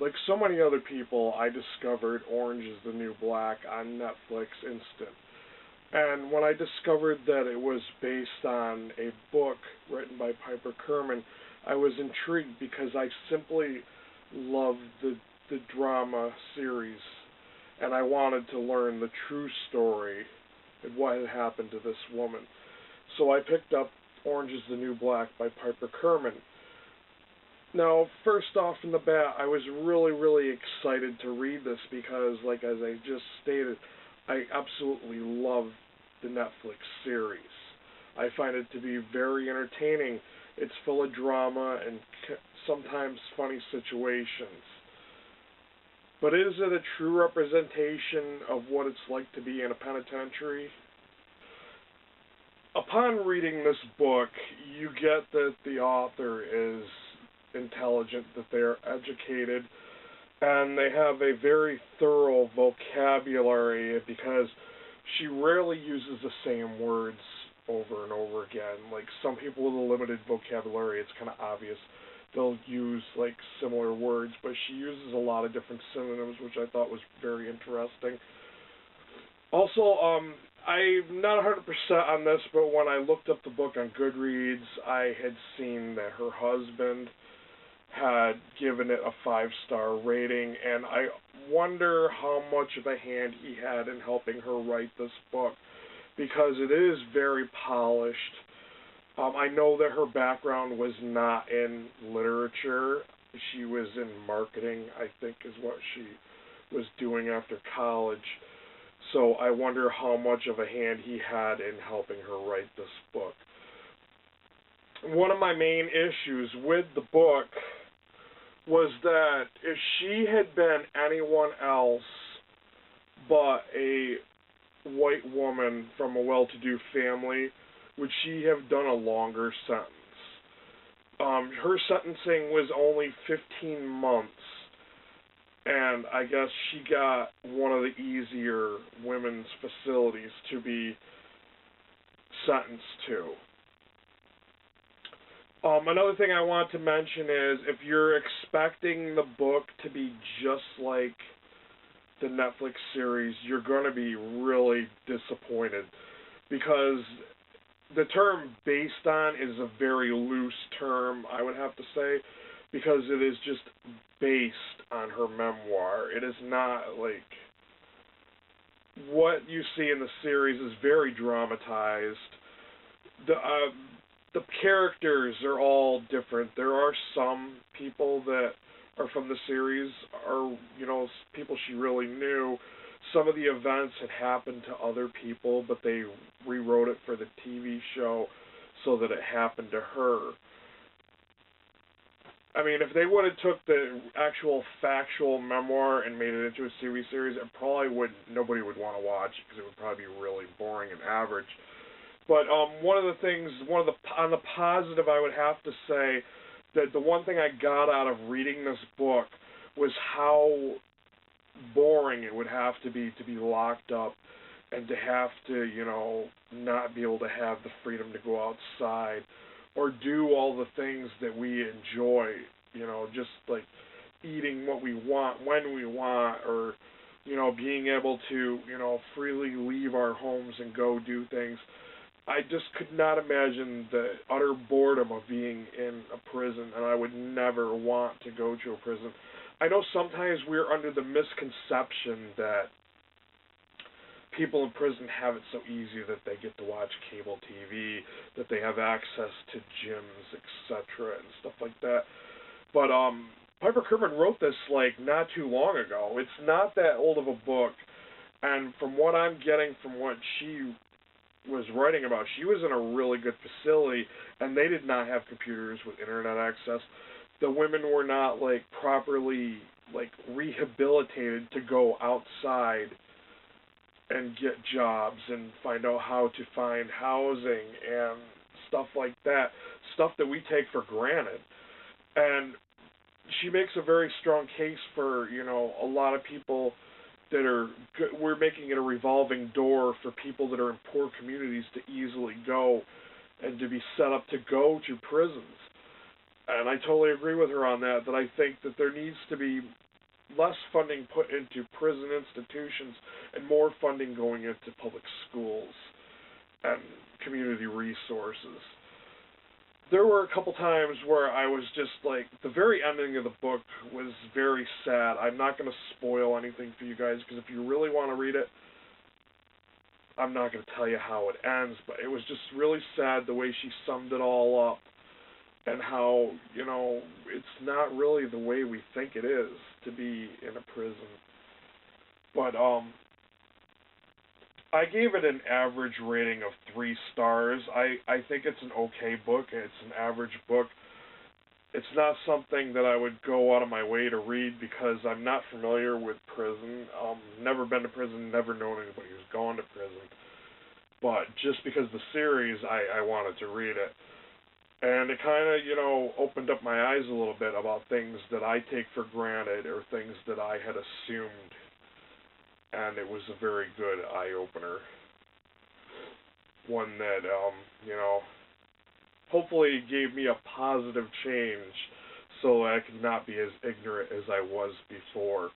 like so many other people, I discovered Orange is the New Black on Netflix instant. And when I discovered that it was based on a book written by Piper Kerman, I was intrigued because I simply love the drama series, and I wanted to learn the true story and what had happened to this woman. So I picked up Orange is the New Black by Piper Kerman. Now, first off in the bat, I was really, really excited to read this because, like as I just stated, I absolutely love the Netflix series. I find it to be very entertaining. It's full of drama and sometimes funny situations. But is it a true representation of what it's like to be in a penitentiary? Upon reading this book, you get that the author is intelligent, that they're educated, and they have a very thorough vocabulary because she rarely uses the same words over and over again. Like some people with a limited vocabulary, it's kind of obvious. They'll use like similar words, but she uses a lot of different synonyms, which I thought was very interesting. Also, I'm not 100% on this, but when I looked up the book on Goodreads, I had seen that her husband had given it a 5-star rating, and I wonder how much of a hand he had in helping her write this book, because it is very polished. I know that her background was not in literature. She was in marketing, I think is what she was doing after college. So I wonder how much of a hand he had in helping her write this book. One of my main issues with the book was that if she had been anyone else but a white woman from a well-to-do family, would she have done a longer sentence? Her sentencing was only 15 months, and I guess she got one of the easier women's facilities to be sentenced to. Another thing I want to mention is if you're expecting the book to be just like the Netflix series, you're going to be really disappointed because the term based on is a very loose term, I would have to say, because it is just based on her memoir. It is not like what you see in the series is very dramatized. The characters are all different. There are some people that are from the series are, people she really knew. Some of the events had happened to other people, but they rewrote it for the TV show so that it happened to her. I mean, if they would have took the actual factual memoir and made it into a series, it probably nobody would want to watch it because it would probably be really boring and average. But on the positive, I would have to say that the one thing I got out of reading this book was how boring it would have to be locked up and to have to, not be able to have the freedom to go outside or do all the things that we enjoy, just like eating what we want, when we want, or, being able to, freely leave our homes and go do things. I just could not imagine the utter boredom of being in a prison, and I would never want to go to a prison. I know sometimes we're under the misconception that people in prison have it so easy that they get to watch cable TV, that they have access to gyms, etc., and stuff like that. But Piper Kerman wrote this not too long ago. It's not that old of a book, and from what I'm getting from what she was writing about, she was in a really good facility, and they did not have computers with internet access. The women were not properly rehabilitated to go outside and get jobs and find out how to find housing and stuff like that, stuff that we take for granted. And she makes a very strong case for, a lot of people that are good. We're making it a revolving door for people that are in poor communities to easily go and to be set up to go to prisons. And I totally agree with her on that, that I think that there needs to be less funding put into prison institutions and more funding going into public schools and community resources. There were a couple times where I was just like, the very ending of the book was very sad. I'm not going to spoil anything for you guys, because if you really want to read it, I'm not going to tell you how it ends, but it was just really sad the way she summed it all up, and how, you know, it's not really the way we think it is to be in a prison. But, I gave it an average rating of 3 stars. I think it's an okay book. It's an average book. It's not something that I would go out of my way to read, because I'm not familiar with prison. Never been to prison, never known anybody who's gone to prison. But just because the series, I wanted to read it. And it kind of, you know, opened up my eyes a little bit about things that I take for granted, or things that I had assumed. And it was a very good eye-opener. One that, you know, hopefully gave me a positive change, so I could not be as ignorant as I was before.